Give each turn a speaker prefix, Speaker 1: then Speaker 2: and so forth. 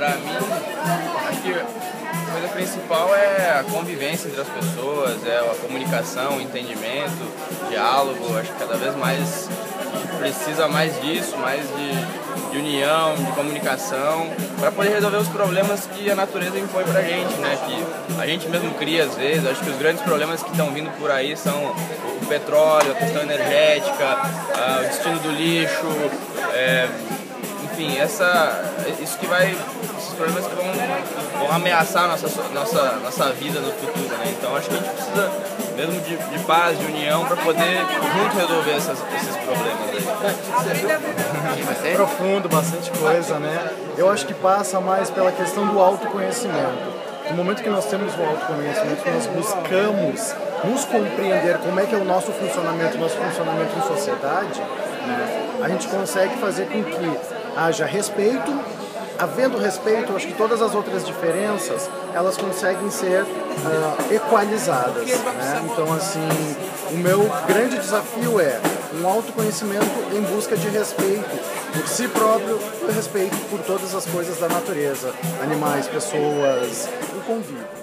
Speaker 1: Pra mim, acho que a coisa principal é a convivência entre as pessoas, é a comunicação, o entendimento, o diálogo. Acho que cada vez mais a gente precisa mais disso, mais de união, de comunicação, para poder resolver os problemas que a natureza impõe pra gente, né? Que a gente mesmo cria às vezes. Acho que os grandes problemas que estão vindo por aí são o petróleo, a questão energética, o destino do lixo, enfim, esses problemas que vão ameaçar nossa vida no futuro, né? Então acho que a gente precisa mesmo de paz, de união, para poder junto resolver esses problemas aí.
Speaker 2: Profundo, bastante coisa, né? Eu acho que passa mais pela questão do autoconhecimento. No momento que nós temos o autoconhecimento, que nós buscamos nos compreender como é que é o nosso funcionamento em sociedade, né? A gente consegue fazer com que haja respeito. Havendo respeito, eu acho que todas as outras diferenças, elas conseguem ser equalizadas, né? Então, assim, o meu grande desafio é um autoconhecimento em busca de respeito por si próprio e respeito por todas as coisas da natureza, animais, pessoas, o convívio.